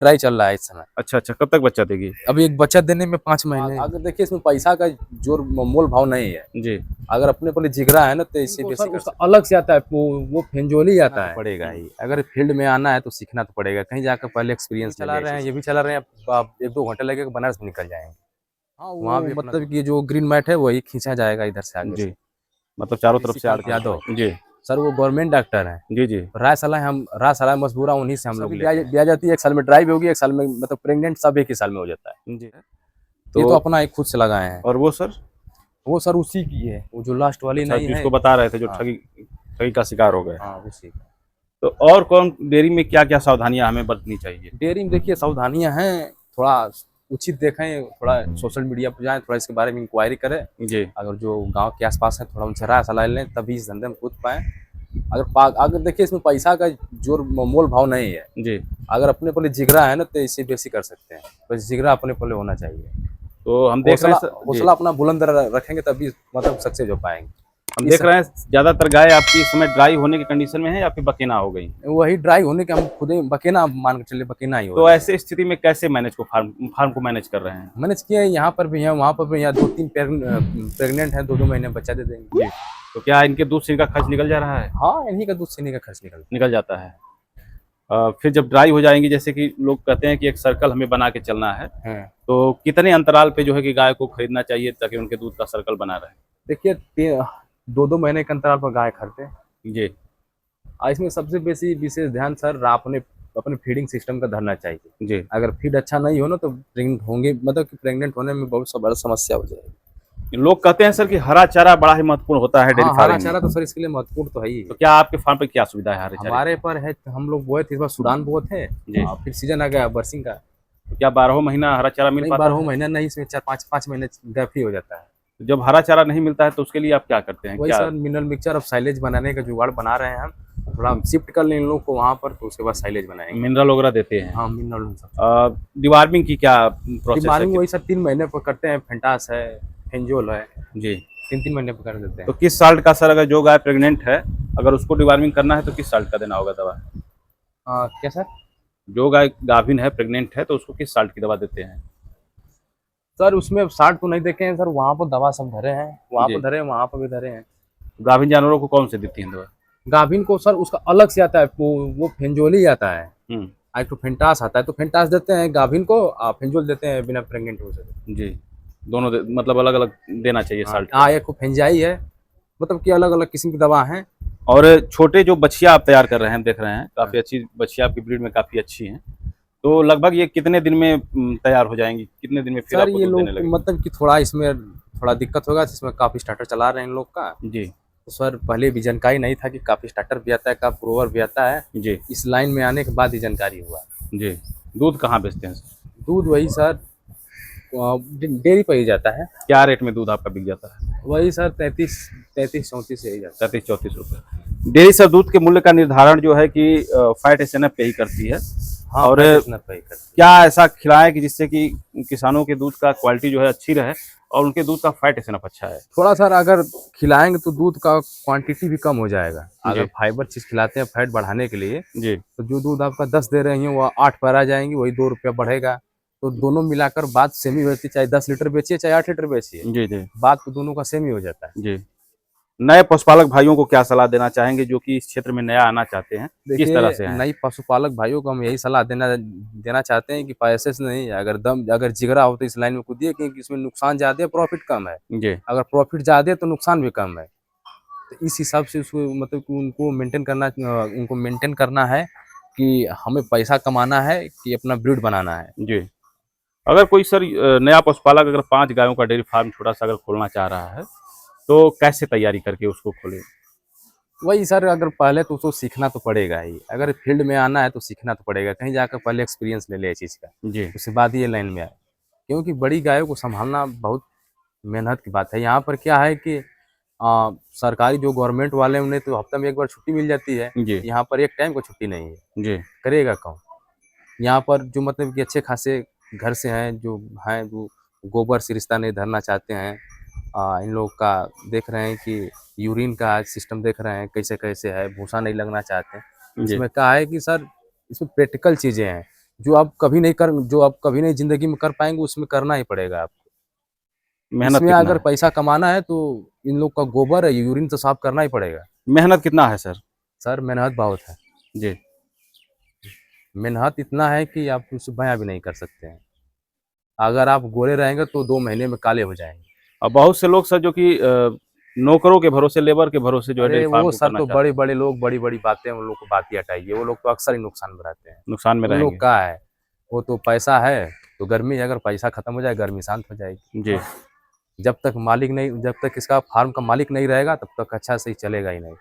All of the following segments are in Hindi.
ट्राई चल रहा है इस समय। अच्छा अच्छा, कब तक बच्चा देगी? अभी एक बच्चा देने में 5 महीने। अगर देखिए इसमें पैसा का जोर मोल भाव नहीं है जी। अगर अपने पर जिगरा है ना तो इससे बेसिक उसका अलग से आता है, वो फेंजोली आता है, पड़ेगा ही। अगर फील्ड में आना है तो सीखना तो पड़ेगा, कहीं जाकर पहले एक्सपीरियंस चला रहे हैं, ये भी चला रहे हैं, आप 1-2 घंटे लगेगा बनारस में निकल जाएंगे। हाँ वहाँ भी मतलब कि जो ग्रीन मैट है वही खींचा जाएगा इधर से आगे जी, से। मतलब चारों तरफ से ऋषिकांत यादव जी सर वो गवर्नमेंट डॉक्टर हैं। जी जी राय सलाह मशवरा उन्हीं से हम लोग दिया जाती है। 1 साल में ड्राइव होगी, 1 साल में मतलब प्रेग्नेंट सब एक ही साल में हो जाता है। जी। ये तो अपना एक खुद से लगाए हैं। और वो सर? वो सर उसी की है, वो जो लास्ट वाली अच्छा, नहीं है। जिसको बता रहे थे जो हाँ ठगी ठगी का शिकार हो गए। हाँ उसी का। तो और कौन डेयरी में क्या क्या सावधानियां हमें बरतनी चाहिए? डेयरी में देखिए सावधानियां हैं, थोड़ा उचित देखें, थोड़ा सोशल मीडिया पर जाएं, थोड़ा इसके बारे में इंक्वायरी करें। जी अगर जो गांव के आसपास है थोड़ा उनसे राय सलाह लें तभी इस धंधे में कूद पाएं। अगर देखिए इसमें पैसा का जोर मोल भाव नहीं है। जी। अगर अपने पल्ले जिगरा है ना तो इससे बेसी कर सकते हैं, बस जिगरा अपने पल्ले होना चाहिए। तो हम देख रहे हैं सर जी, हौसला अपना बुलंद रखेंगे तभी मतलब सक्सेस हो पाएंगे। हम देख रहे हैं ज्यादातर गाय आपकी इस समय ड्राई होने की कंडीशन में है या फिर बकेना हो गई? वही ड्राई होने के हम खुद ही बकेना मान के चलिए, बकेना ही हो। तो ऐसे स्थिति में कैसे मैनेज को फार्म को मैनेज कर रहे हैं? मैनेज किए, यहाँ पर भी है वहाँ पर भी, यहाँ 2-3 प्रेग्नेंट है, 2-2 महीने बच्चा दे देंगे। जी। तो क्या इनके दूध से इनका खर्च निकल जा रहा है? हाँ इन्हीं का दूध से इन्हीं का खर्च निकल जाता है। फिर जब ड्राई हो जाएंगी, जैसे कि लोग कहते हैं कि एक सर्कल हमें बना के चलना है, तो कितने अंतराल पे जो है कि गाय को खरीदना चाहिए ताकि उनके दूध का सर्कल बना रहे? देखिए 2-2 महीने के अंतराल पर गाय खरीदते हैं। जी इसमें सबसे बेसी विशेष ध्यान सर आपने अपने फीडिंग सिस्टम का धरना चाहिए। जी। अगर फीड अच्छा नहीं हो ना तो प्रेग्नेंट होंगे, मतलब कि प्रेग्नेंट होने में बहुत बड़ा समस्या हो जाएगी। लोग कहते हैं सर कि हरा चारा बड़ा ही महत्वपूर्ण होता है डेयरी हाँ, हरा फार्मिंग में। चारा तो सर इसके लिए महत्वपूर्ण तो है ही। तो क्या आपके फार्म पे क्या सुविधा है हरे चारे हमारे पर है, हम लोग बोए थे इस बार सूडान बोए थे, जी। फिर सीजन आ गया बरसिंग का। तो क्या 12 महीना हरा चारा मिल नहीं पाता 12 है? महीना नहीं, इसमें 4-5 महीने गैप ही हो जाता है। तो जब हरा चारा नहीं मिलता है तो उसके लिए आप क्या करते हैं? वही क्या सर मिनरल मिक्सचर, अब साइलेज बनाने का जुगाड़ बना रहे हैं हम, थोड़ा शिफ्ट कर लें इन लोग को वहाँ पर, तो उसके बाद साइलेज बनाएंगे। मिनरल वगैरह देते हैं? हाँ मिनरल। डिवार्मिंग की क्या प्रोसेस है? डिमार्मिंग वही सर 3 महीने पर करते हैं, फेंटास है, फेंजोल है, जी। 3-3 महीने पर कर देते हैं। तो किस साल्ट का सर, अगर जो गाय प्रेग्नेंट है अगर उसको डिवार्मिंग करना है तो किस साल्ट का देना होगा दवा? क्या सर? जो गाय गाभिन है प्रेग्नेंट है तो उसको किस साल्ट की दवा देते हैं? सर उसमें 60 तो नहीं देखे हैं सर, वहाँ पर दवा सब धरे हैं, वहाँ जी। पर धरे हैं, वहाँ पर भी धरे हैं। गाभिन जानवरों को कौन से देती हैं दवा? गाभिन को सर उसका अलग से आता है, वो फेंजोली आता है। हम्म। एक तो फेंटास आता है, तो फेंटास देते हैं गाभिन को, फेंजोल देते हैं बिना प्रेग्नेंट हो सके। जी। दोनों मतलब अलग अलग देना चाहिए साल्ट? हाँ एक को फेंजाई है, मतलब कि अलग अलग किस्म की दवा है। और छोटे जो बछिया आप तैयार कर रहे हैं, देख रहे हैं काफी अच्छी बछिया आपकी ब्रीड में काफी अच्छी हैं, तो लगभग ये कितने दिन में तैयार हो जाएंगी? कितने दिन में फिर सर आपको ये दूध लोग देने लगे? मतलब कि थोड़ा इसमें थोड़ा दिक्कत होगा, इसमें काफी स्टार्टर चला रहे हैं इन लोग का। जी तो सर पहले भी जानकारी नहीं था कि काफी स्टार्टर भी आता है, काफी ग्रोवर भी आता है। जी इस लाइन में आने के बाद ही जानकारी हुआ। जी। दूध कहाँ बेचते हैं सर? दूध वही सर डेयरी पर ही जाता है। क्या रेट में दूध आपका बिक जाता है? वही सर 33-34 यही जाता है। 33-34 रुपये। डेयरी सर दूध के मूल्य का निर्धारण जो है कि फैट एसएनएफ पे ही करती है। हाँ, और क्या ऐसा खिलाएं कि जिससे कि किसानों के दूध का क्वालिटी जो है अच्छी रहे और उनके दूध का फैट एसएनएफ अच्छा है? थोड़ा सर अगर खिलाएंगे तो दूध का क्वांटिटी भी कम हो जाएगा। अगर फाइबर चीज खिलाते हैं फैट बढ़ाने के लिए, जी, तो जो दूध आपका 10 दे रही है वो 8 पर आ जाएंगी, वही 2 रुपया बढ़ेगा। तो दोनों मिलाकर बात सेम ही होती है, चाहे 10 लीटर बेचिए चाहे 8 लीटर बेचिए, जी जी बात तो दोनों का सेम ही हो जाता है। जी। नए पशुपालक भाइयों को क्या सलाह देना चाहेंगे जो कि इस क्षेत्र में नया आना चाहते हैं? किस तरह से देखिए हैं? नई पशुपालक भाइयों को हम यही सलाह देना चाहते हैं कि पैसे से नहीं, अगर जिगरा हो तो इस लाइन में कूदिए, क्योंकि इसमें नुकसान ज्यादा है, प्रॉफिट कम है। जी अगर प्रॉफिट ज्यादा है तो नुकसान भी कम है। तो इस हिसाब से उसको मतलब कि उनको मेंटेन करना है कि हमें पैसा कमाना है कि अपना ब्रीड बनाना है। जी। अगर कोई सर नया पशुपालक अगर 5 गायों का डेयरी फार्म छोटा सा अगर खोलना चाह रहा है तो कैसे तैयारी करके उसको खोले? वही सर अगर पहले तो उसको सीखना तो पड़ेगा ही, अगर फील्ड में आना है तो सीखना तो पड़ेगा, कहीं जाकर पहले एक्सपीरियंस ले ले इस चीज़ का, जी उसके बाद ही ये लाइन में आए। क्योंकि बड़ी गायों को संभालना बहुत मेहनत की बात है। यहाँ पर क्या है कि सरकारी जो गवर्नमेंट वाले उन्हें तो हफ्ता में 1 बार छुट्टी मिल जाती है, जी यहाँ पर एक टाइम को छुट्टी नहीं है। जी करेगा कौन? यहाँ पर जो मतलब कि अच्छे खासे घर से हैं, जो हैं वो गोबर से रिश्ता नहीं धरना चाहते हैं। इन लोग का देख रहे हैं कि यूरिन का सिस्टम देख रहे हैं कैसे कैसे है, भूसा नहीं लगना चाहते हैं। जी इसमें क्या है कि सर इसमें प्रैक्टिकल चीज़ें हैं, जो आप कभी नहीं जिंदगी में कर पाएंगे, उसमें करना ही पड़ेगा आपको। मेहनत इसमें कितना अगर है? पैसा कमाना है तो इन लोग का गोबर है, यूरिन तो साफ करना ही पड़ेगा। मेहनत कितना है सर? सर मेहनत बहुत है, जी। मेहनत इतना है कि आप उसे बयां भी नहीं कर सकते हैं। अगर आप गोरे रहेंगे तो 2 महीने में काले हो जाएंगे। और बहुत से लोग सर जो कि नौकरों के भरोसे, लेबर के भरोसे जो है डेयरी अरे फार्म वो को सर करना तो चाहते बड़े हैं, बड़े लोग बड़ी बड़ी बातें उन लोग को बात ही हटाइए, वो लोग तो अक्सर ही नुकसान में रहते हैं। नुकसान में उन लोग रहेंगे। का है, वो तो पैसा है तो गर्मी, अगर पैसा खत्म हो जाए गर्मी शांत हो जाएगी। जी। जब तक इसका फार्म का मालिक नहीं रहेगा तब तक अच्छा से ही चलेगा ही नहीं।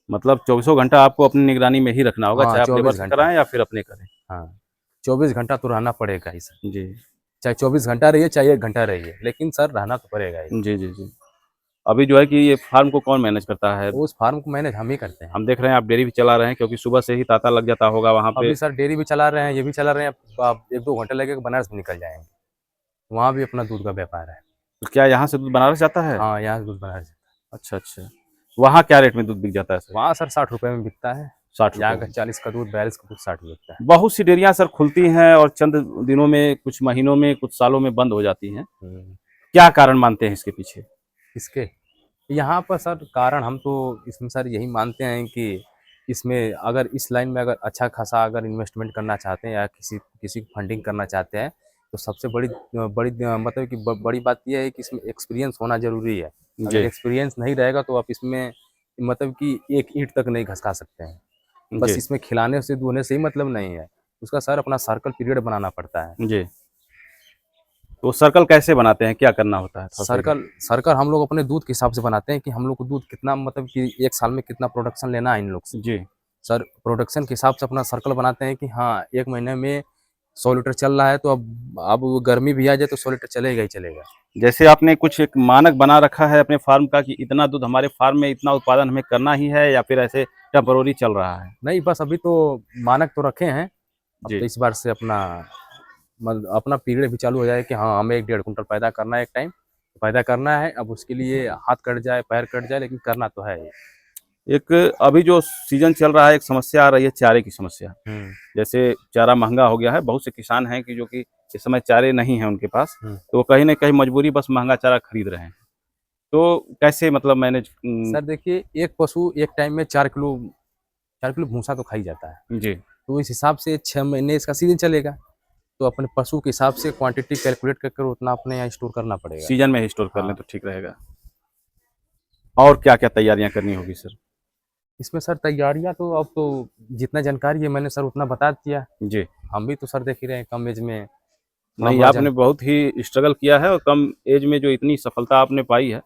मतलब चौबीसों घंटा आपको अपनी निगरानी में ही रखना होगा, हाँ चाहे आप लेबर 24 से घंटा। कराएं या फिर अपने करें। हाँ 24 घंटा तो रहना पड़ेगा ही सर, जी चाहे 24 घंटा रहिए चाहे 1 घंटा रहिए, लेकिन सर रहना तो पड़ेगा ही। जी जी जी। अभी जो है कि ये फार्म को कौन मैनेज करता है? उस फार्म को मैनेज हम ही करते हैं। हम देख रहे हैं आप डेयरी भी चला रहे हैं, क्योंकि सुबह से ही तांता लग जाता होगा वहाँ पे। अभी सर डेयरी भी चला रहे हैं, ये भी चला रहे हैं, आप 1-2 घंटे लगेगा बनारस भी निकल जाएंगे, वहाँ भी अपना दूध का व्यापार है। तो क्या यहाँ से दूध बनारस जाता है? हाँ यहाँ से दूध बनारस। अच्छा अच्छा। वहाँ क्या रेट में दूध बिक जाता है सर? वहाँ सर 60 रुपये में बिकता है। 60 यहाँ रुपये का में। 40 का दूध, 42 का दूध 60 में बिकता है। बहुत सी डेयरियाँ सर खुलती हैं और चंद दिनों में, कुछ महीनों में, कुछ सालों में बंद हो जाती हैं। क्या कारण मानते हैं इसके पीछे? इसके यहाँ पर सर कारण हम तो इसमें सर यही मानते हैं कि इसमें अगर इस लाइन में अगर अच्छा खासा अगर इन्वेस्टमेंट करना चाहते हैं या किसी किसी फंडिंग करना चाहते हैं तो सबसे बड़ी बड़ी मतलब कि बड़ी बात यह है कि इसमें एक्सपीरियंस होना जरूरी है। जी अगर एक्सपीरियंस नहीं रहेगा तो आप इसमें मतलब कि एक ईंट तक नहीं घसका सकते हैं। बस जी इसमें खिलाने से दूहने से ही मतलब नहीं है, उसका सर अपना सर्कल पीरियड बनाना पड़ता है। जी। तो सर्कल कैसे बनाते हैं, क्या करना होता है? थोड़ा सा सर्कल सर्कल हम लोग अपने दूध के हिसाब से बनाते हैं कि हम लोग को दूध कितना मतलब कि 1 साल में कितना प्रोडक्शन लेना है इन लोग से। जी सर प्रोडक्शन के हिसाब से अपना सर्कल बनाते हैं कि हाँ 1 महीने में 100 लीटर चल रहा है तो अब वो गर्मी भी आ जाए तो 100 लीटर चलेगा ही चलेगा। जैसे आपने कुछ एक मानक बना रखा है अपने फार्म का कि इतना दूध हमारे फार्म में, इतना उत्पादन हमें करना ही है, या फिर ऐसे टेम्पररी चल रहा है? नहीं बस अभी तो मानक तो रखे हैं, अब जी तो इस बार से अपना पीरियड भी चालू हो जाए कि हाँ हमें 1-1.5 कुंटल पैदा करना है, एक टाइम पैदा करना है। अब उसके लिए हाथ कट जाए पैर कट जाए लेकिन करना तो है ही। एक अभी जो सीजन चल रहा है, एक समस्या आ रही है चारे की समस्या। जैसे चारा महंगा हो गया है, बहुत से किसान हैं कि जो कि इस समय चारे नहीं हैं उनके पास, तो वो कहीं ना कहीं मजबूरी बस महंगा चारा खरीद रहे हैं। तो कैसे मतलब मैनेज? सर देखिए एक पशु एक टाइम में 4 किलो भूसा तो खाई जाता है, जी तो इस हिसाब से 6 महीने इसका सीजन चलेगा, तो अपने पशु के हिसाब से क्वांटिटी कैलकुलेट करके उतना अपने यहाँ स्टोर करना पड़ेगा। सीजन में ही स्टोर कर लें हाँ। तो ठीक रहेगा। और क्या क्या तैयारियां करनी होगी सर? इसमें सर तैयारियां तो अब तो जितना जानकारी है मैंने सर उतना बता दिया। जी। हम भी तो सर देख ही रहे हैं कम एज में नहीं, आपने बहुत ही स्ट्रगल किया है और कम एज में जो इतनी सफलता आपने पाई है,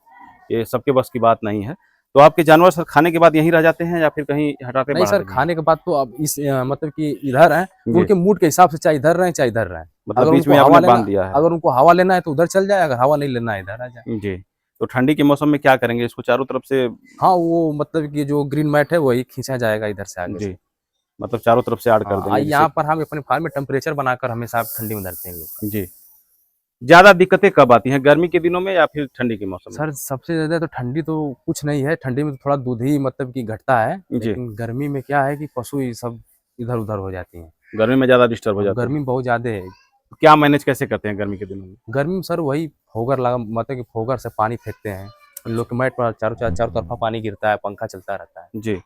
ये सबके बस की बात नहीं है। तो आपके जानवर सर खाने के बाद यहीं रह जाते हैं या फिर कहीं हटाते नहीं सर बढ़ाते भी हैं? खाने के बाद तो अब मतलब कि इधर है, जी। उनके मूड के हिसाब से चाहे इधर रहे चाहे इधर रहे। मतलब बीच में आपने बांध दिया है। अगर उनको हवा लेना है तो उधर चल जाए, अगर हवा नहीं लेना है इधर आ जाए। जी। तो ठंडी के मौसम में क्या करेंगे, इसको चारों तरफ से? हाँ वो मतलब कि जो ग्रीन मैट है वही खींचा जाएगा इधर से आगे जी, से। मतलब चारों तरफ से आड़ कर हाँ देंगे जिससे। यहाँ पर हम अपने फार्म में टेम्परेचर बनाकर हमेशा ठंडी में धरते हैं लोग का। जी। ज्यादा दिक्कतें कब आती हैं, गर्मी के दिनों में या फिर ठंडी के मौसम में? सर सबसे ज्यादा तो ठंडी तो कुछ नहीं है, ठंडी में तो थोड़ा दूध ही मतलब कि घटता है, जी। लेकिन गर्मी में क्या है कि पशु ये सब इधर उधर हो जाती हैं। गर्मी में ज्यादा डिस्टर्ब हो जाते हैं। गर्मी बहुत ज्यादा है। तो क्या मैनेज कैसे करते हैं गर्मी के दिनों में? गर्मी में सर वही फोगर लगा मतलब कि फोगर से पानी फेंकते हैं, लोग के मैट पर चारों तरफा पानी गिरता है, पंखा चलता रहता है। जी।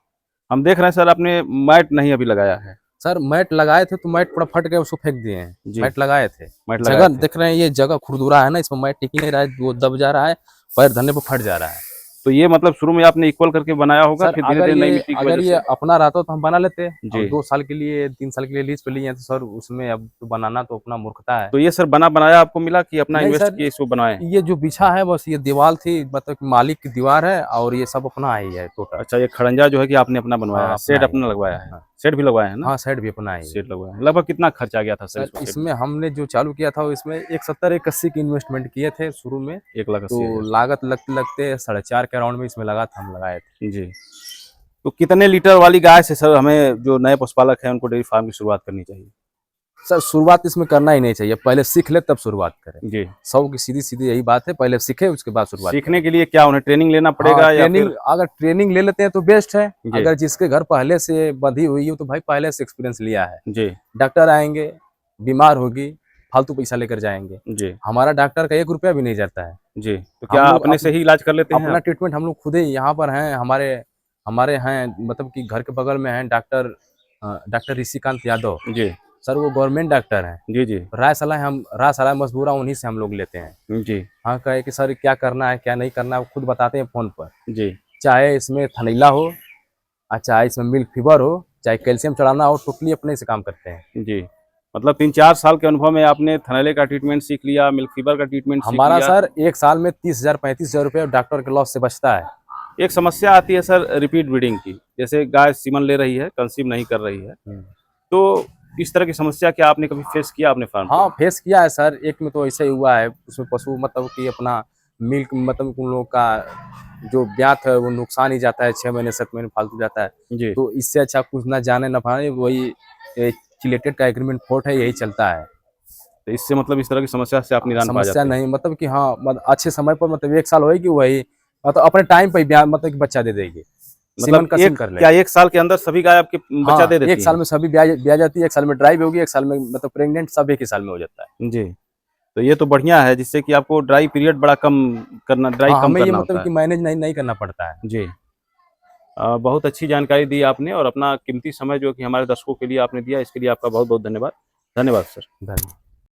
हम देख रहे हैं सर आपने मैट नहीं अभी लगाया है। सर मैट लगाए थे तो मैट पूरा फट गया, उसको फेंक दिए हैं। जी। मैट लगाए थे, मैट लगाए जगह थे। देख रहे हैं ये जगह खुरदुरा है ना, इसमें मैट टिक ही नहीं रहा है, वो दब जा रहा है, पैर धरने पर फट जा रहा है। तो ये मतलब शुरू में आपने इक्वल करके बनाया होगा, सर फिर धीरे धीरे नई मिट्टी की अगर वजह ये से? अपना रहता तो हम बना लेते। जी। और 2 साल के लिए 3 साल के लिए लीज पे लिए हैं तो सर उसमें अब तो बनाना तो अपना मूर्खता है। तो ये सर बना बनाया आपको मिला कि अपना नहीं इन्वेस्ट सर, किए इसको बनाए? ये जो बिछा है बस ये दीवार थी, मतलब कि मालिक की दीवार है और ये सब अपना ही है टोटल। अच्छा, ये खड़ंजा जो है कि आपने अपना बनवाया है, हाँ, शेड अपना अपना ही। लगवाया है? हाँ। शेड भी लगवाया है ना? हाँ सेट भी अपना ही है। शेड लगवाया है। लगभग कितना खर्चा आ गया था सर सर इसमें हमने जो चालू किया था इसमें 170-180 की इन्वेस्टमेंट किए थे शुरू में, 1,80,000? तो लागत लगते लगते 4.5 के अराउंड में इसमें लगा था, हम लगाए थे। जी। तो कितने लीटर वाली गाय से सर हमें, जो नए पशुपालक हैं, उनको डेयरी फार्म की शुरुआत करनी चाहिए? सर शुरुआत इसमें करना ही नहीं चाहिए, पहले सीख ले तब शुरुआत करें जी। सब की सीधी सीधी यही बात है, पहले सीखे उसके बाद शुरुआत सीखने के लिए क्या उन्हें ट्रेनिंग लेना पड़ेगा या ट्रेनिंग फिर? अगर ट्रेनिंग ले लेते हैं तो बेस्ट है। जी। अगर जिसके घर पहले से बंधी हुई है तो भाई पहले से एक्सपीरियंस लिया है। जी डॉक्टर आएंगे, बीमार होगी, फालतू पैसा लेकर जाएंगे। जी हमारा डॉक्टर का 1 रुपया भी नहीं जाता है। जी। तो क्या अपने से ही इलाज कर लेते हैं अपना आप? ट्रीटमेंट हम लोग खुद ही यहाँ पर हैं, हमारे हमारे हैं, मतलब कि घर के बगल में हैं डॉक्टर ऋषिकांत यादव। जी सर वो गवर्नमेंट डॉक्टर हैं। जी जी राय सलाह मशवरा उन्हीं से हम लोग लेते हैं। जी हाँ, कहे कि सर क्या करना है क्या नहीं करना है वो खुद बताते हैं फोन पर। जी चाहे इसमें थनैला हो, चाहे इसमें मिल्क फीवर हो, चाहे कैल्शियम चढ़ाना हो, टोटली अपने से काम करते हैं। जी। मतलब 3-4 साल के अनुभव में आपने थनैले का ट्रीटमेंट सीख लिया, मिल्क फीवर का ट्रीटमेंट सीख हमारा लिया। सर 1 साल में 30,000 35,000 रुपये डॉक्टर के लॉस से बचता है। एक समस्या आती है सर रिपीट ब्रीडिंग की, जैसे गाय सीमन ले रही है, कंसीव नहीं कर रही है, तो इस तरह की समस्या क्या आपने कभी फेस किया अपने फार्म? हाँ फेस किया है सर, एक में तो ऐसा ही हुआ है, उसमें पशु मतलब कि अपना मिल्क मतलब उन लोगों का जो ब्यात है वो नुकसान ही जाता है, 6 महीने 7 महीने फालतू जाता है। जी। तो इससे अच्छा कुछ ना जाने ना पाने, वही चिलेटेड का एग्रीमेंट फोर्ट है, यही चलता है। तो इससे मतलब इस तरह की समस्या से आप निदान पा जाते समस्या हैं? नहीं, मतलब कि हाँ अच्छे समय पर, मतलब 1 साल होएगी वही, मतलब अपने टाइम पे मतलब कि बच्चा दे देगी। सीमन का सीम कर ले। क्या 1 साल के अंदर सभी गाय आपके बच्चा दे देती 1 साल में सभी ब्याह जाती है, 1 साल में ड्राई भी होगी, 1 साल में मतलब प्रेग्नेंट सब 1 ही साल में हो जाता है। जी। तो ये तो बढ़िया है, जिससे कि आपको ड्राई पीरियड बड़ा कम करना, ड्राई कम हमें ये करना मतलब होता कि है। मैनेज नहीं करना पड़ता है। जी। बहुत अच्छी जानकारी दी आपने और अपना कीमती समय जो कि हमारे दर्शकों के लिए आपने दिया, इसके लिए आपका बहुत बहुत धन्यवाद। धन्यवाद सर। धन्यवाद।